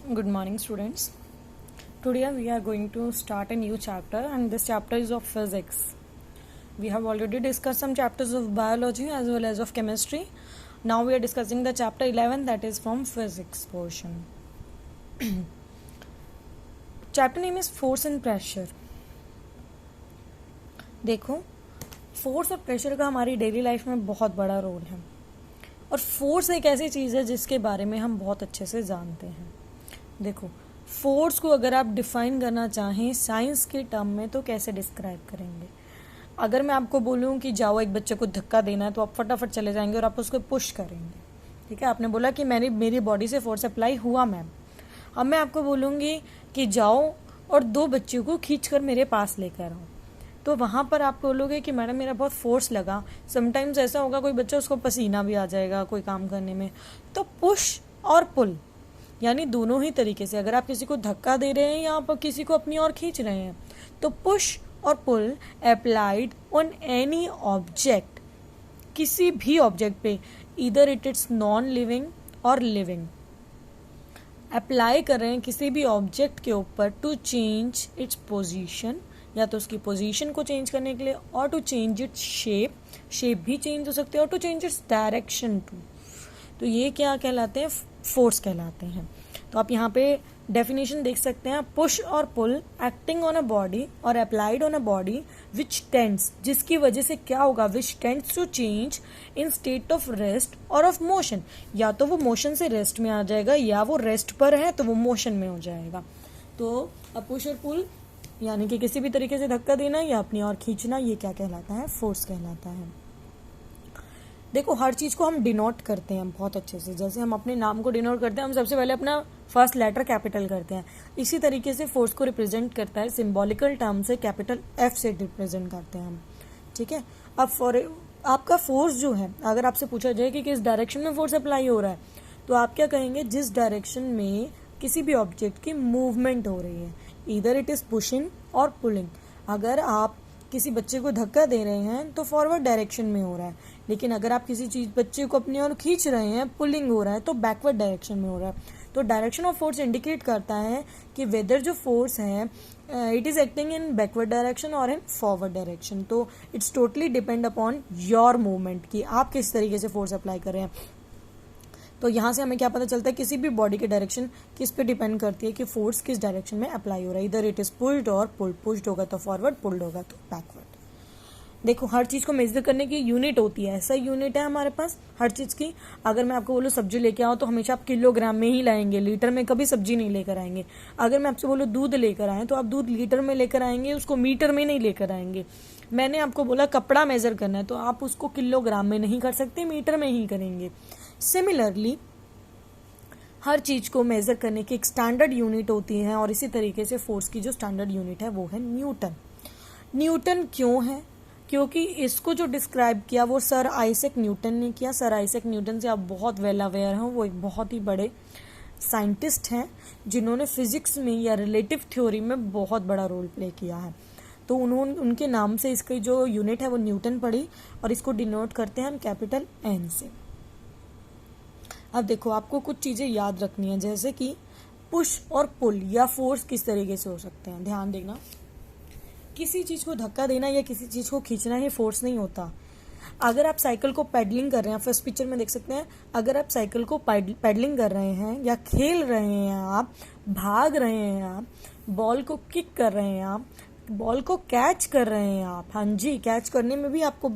Good morning, students. Today we are going to start a new chapter, and this chapter is of physics. We have already discussed some chapters of biology as well as of chemistry. Now we are discussing the chapter 11, that is from physics portion. Chapter name is force and pressure. देखो, force और pressure का हमारी daily life में बहुत बड़ा role है, और force एक ऐसी चीज़ है जिसके बारे में हम बहुत अच्छे से जानते हैं. देखो, फोर्स को अगर आप डिफाइन करना चाहें साइंस के टर्म में तो कैसे डिस्क्राइब करेंगे? अगर मैं आपको बोलूं कि जाओ एक बच्चे को धक्का देना है तो आप फटाफट चले जाएंगे और आप उसको पुश करेंगे. ठीक है, आपने बोला कि मेरी बॉडी से फोर्स अप्लाई हुआ मैम. अब मैं आपको बोलूँगी कि जाओ और दो बच्चों को खींच कर मेरे पास लेकर आओ, तो वहाँ पर आप बोलोगे कि मैडम मेरा बहुत फोर्स लगा. समटाइम्स ऐसा होगा कोई बच्चा उसको पसीना भी आ जाएगा कोई काम करने में. तो पुश और पुल यानी दोनों ही तरीके से, अगर आप किसी को धक्का दे रहे हैं या आप किसी को अपनी ओर खींच रहे हैं, तो पुश और पुल अप्लाइड ऑन एनी ऑब्जेक्ट, किसी भी ऑब्जेक्ट पे, इधर इट इज नॉन लिविंग और लिविंग, अप्लाई कर रहे हैं किसी भी ऑब्जेक्ट के ऊपर टू चेंज इट्स पोजीशन, या तो उसकी पोजीशन को चेंज करने के लिए, और टू चेंज इट्स शेप भी चेंज हो सकते हैं, और to change its direction too. तो ये क्या कहलाते हैं? फोर्स कहलाते हैं. तो आप यहाँ पे डेफिनेशन देख सकते हैं, पुश और pull acting on a body और applied on a body which tends, जिसकी वजह से क्या होगा, which tends to change in state of rest और ऑफ मोशन. या तो वो मोशन से रेस्ट में आ जाएगा, या वो रेस्ट पर है तो वो मोशन में हो जाएगा. तो पुश और पुल यानी कि किसी भी तरीके से धक्का देना या अपनी ओर खींचना, ये क्या कहलाता है? फोर्स कहलाता है. देखो, हर चीज़ को हम डिनोट करते हैं बहुत अच्छे से. जैसे हम अपने नाम को डिनोट करते हैं, हम सबसे पहले अपना फर्स्ट लेटर कैपिटल करते हैं. इसी तरीके से फोर्स को रिप्रेजेंट करता है सिंबॉलिकल टर्म से, कैपिटल एफ से रिप्रेजेंट करते हैं हम. ठीक है. अब आपका फोर्स जो है, अगर आपसे पूछा जाए कि किस डायरेक्शन में फोर्स अप्लाई हो रहा है, तो आप क्या कहेंगे? जिस डायरेक्शन में किसी भी ऑब्जेक्ट की मूवमेंट हो रही है, इधर इट इज पुशिंग और पुलिंग. अगर आप किसी बच्चे को धक्का दे रहे हैं तो फॉरवर्ड डायरेक्शन में हो रहा है, लेकिन अगर आप किसी चीज बच्चे को अपनी ओर खींच रहे हैं, पुलिंग हो रहा है, तो बैकवर्ड डायरेक्शन में हो रहा है. तो डायरेक्शन ऑफ फोर्स इंडिकेट करता है कि वेदर जो फोर्स है it is acting in backward direction और इन फॉरवर्ड डायरेक्शन. तो it's totally depend upon your movement कि आप किस तरीके से फोर्स अप्लाई कर रहे हैं. तो यहाँ से हमें क्या पता चलता है? किसी भी बॉडी की डायरेक्शन किस पे डिपेंड करती है कि फोर्स किस डायरेक्शन में अप्लाई हो रहा है. इधर इट इज पुल्ड और पुल्ड, पुश्ड होगा तो फॉरवर्ड, पुल्ड होगा तो बैकवर्ड. देखो, हर चीज को मेजर करने की यूनिट होती है, ऐसा यूनिट है हमारे पास हर चीज की. अगर मैं आपको बोलूँ सब्जी लेके आओ तो हमेशा आप किलोग्राम में ही लाएंगे, लीटर में कभी सब्जी नहीं लेकर आएंगे. अगर मैं आपसे बोलूँ दूध लेकर आए तो आप दूध लीटर में लेकर आएंगे, उसको मीटर में नहीं लेकर आएंगे. मैंने आपको बोला कपड़ा मेजर करना है तो आप उसको किलोग्राम में नहीं कर सकते, मीटर में ही करेंगे. सिमिलरली हर चीज को मेजर करने की एक स्टैंडर्ड यूनिट होती है, और इसी तरीके से फोर्स की जो स्टैंडर्ड यूनिट है वो है न्यूटन. न्यूटन क्यों है? क्योंकि इसको जो डिस्क्राइब किया वो सर आइजैक न्यूटन ने किया. सर आइजैक न्यूटन से आप बहुत वेल अवेयर हैं, वो एक बहुत ही बड़े साइंटिस्ट हैं जिन्होंने फिजिक्स में या रिलेटिव थ्योरी में बहुत बड़ा रोल प्ले किया है. तो उनके नाम से इसकी जो यूनिट है वो न्यूटन पड़ी, और इसको डिनोट करते हैं हम कैपिटल एन से. अब देखो, आपको कुछ चीजें याद रखनी है, जैसे कि पुश और पुल या फोर्स किस तरीके से हो सकते हैं. ध्यान देना, किसी चीज को धक्का देना या किसी चीज को खींचना ही फोर्स नहीं होता. अगर आप साइकिल को पैडलिंग कर रहे हैं, फर्स्ट पिक्चर में देख सकते हैं, अगर आप साइकिल को पैडलिंग कर रहे हैं या खेल रहे हैं, आप भाग रहे हैं, आप बॉल को किक कर रहे हैं, आप बॉल को कैच कर रहे हैं, आप, हाँ जी, कैच करने में भी आपको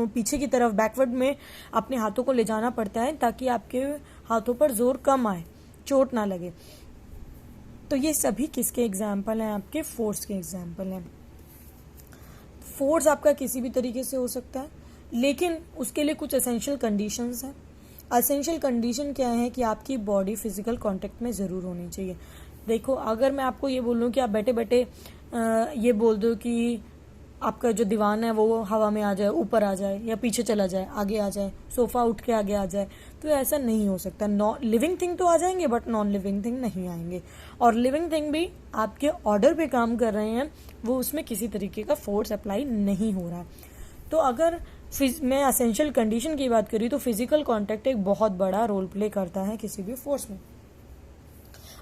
पीछे की तरफ बैकवर्ड में अपने हाथों को ले जाना पड़ता है ताकि आपके हाथों पर जोर कम आए, चोट ना लगे. तो ये सभी किसके एग्जाम्पल हैं? आपके फोर्स के एग्जाम्पल हैं. फोर्स आपका किसी भी तरीके से हो सकता है, लेकिन उसके लिए कुछ एसेंशियल कंडीशंस हैं. एसेंशियल कंडीशन क्या है? कि आपकी बॉडी फिजिकल कांटेक्ट में ज़रूर होनी चाहिए. देखो, अगर मैं आपको ये बोलूँ कि आप बैठे बैठे ये बोल दो कि आपका जो दीवान है वो हवा में आ जाए, ऊपर आ जाए, या पीछे चला जाए, आगे आ जाए, सोफा उठ के आगे आ जाए, तो ऐसा नहीं हो सकता. लिविंग थिंग तो आ जाएंगे बट नॉन लिविंग थिंग नहीं आएंगे. और लिविंग थिंग भी आपके ऑर्डर पे काम कर रहे हैं, वो उसमें किसी तरीके का फोर्स अप्लाई नहीं हो रहा है. तो अगर मैं एसेंशियल कंडीशन की बात करी तो फिजिकल कांटेक्ट एक बहुत बड़ा रोल प्ले करता है किसी भी फोर्स में.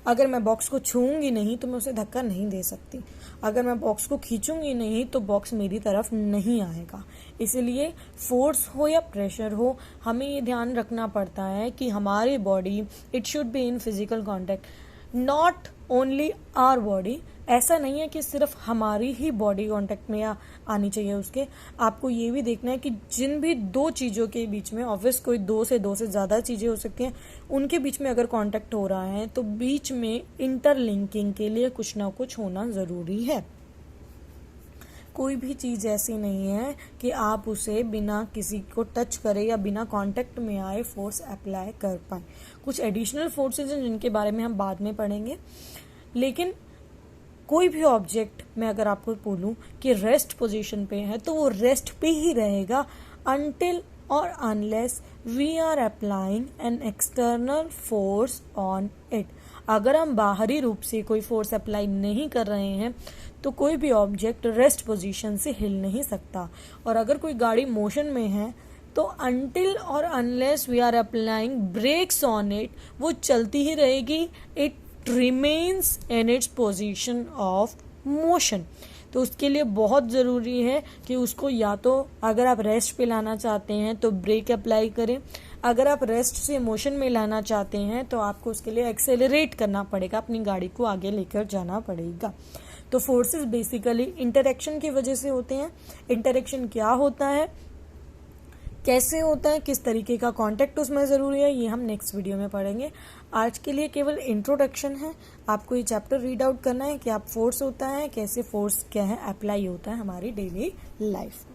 अगर मैं बॉक्स को छूऊंगी नहीं तो मैं उसे धक्का नहीं दे सकती, अगर मैं बॉक्स को खींचूंगी नहीं तो बॉक्स मेरी तरफ नहीं आएगा। इसलिए फोर्स हो या प्रेशर हो, हमें ये ध्यान रखना पड़ता है कि हमारी body, it should be in physical contact, not only our body. ऐसा नहीं है कि सिर्फ हमारी ही बॉडी कांटेक्ट में आनी चाहिए उसके, आपको ये भी देखना है कि जिन भी दो चीज़ों के बीच में, ऑब्वियस कोई दो से ज़्यादा चीज़ें हो सकती हैं, उनके बीच में अगर कांटेक्ट हो रहा है तो बीच में इंटरलिंकिंग के लिए कुछ ना कुछ होना ज़रूरी है। कोई भी चीज़ ऐसी नहीं है कि आप उसे बिना किसी को टच करे या बिना कांटेक्ट में आए फोर्स अप्लाई कर पाए। कुछ एडिशनल फोर्सेज हैं जिनके बारे में हम बाद में पढ़ेंगे, लेकिन कोई भी ऑब्जेक्ट मैं अगर आपको बोलूं कि रेस्ट पोजीशन पे है तो वो रेस्ट पे ही रहेगा अनटिल और unless we are applying an external force on it. अगर हम बाहरी रूप से कोई फोर्स अप्लाई नहीं कर रहे हैं तो कोई भी ऑब्जेक्ट रेस्ट पोजीशन से हिल नहीं सकता। और अगर कोई गाड़ी मोशन में है तो अनटिल और unless we are applying brakes on it, वो चलती ही रहेगी, it remains in its position of motion। तो उसके लिए बहुत ज़रूरी है कि उसको या तो अगर आप रेस्ट पे लाना चाहते हैं तो ब्रेक अप्लाई करें, अगर आप रेस्ट से मोशन में लाना चाहते हैं तो आपको उसके लिए एक्सेलरेट करना पड़ेगा, अपनी गाड़ी को आगे लेकर जाना पड़ेगा। तो फोर्सेस बेसिकली इंटरेक्शन की वजह से होते हैं। इंटरेक्शन क्या होता है, कैसे होता है, किस तरीके का कांटेक्ट उसमें ज़रूरी है, ये हम नेक्स्ट वीडियो में पढ़ेंगे। आज के लिए केवल इंट्रोडक्शन है, आपको ये चैप्टर रीड आउट करना है कि आप फोर्स होता है, कैसे फोर्स क्या है अप्लाई होता है हमारी डेली लाइफ में।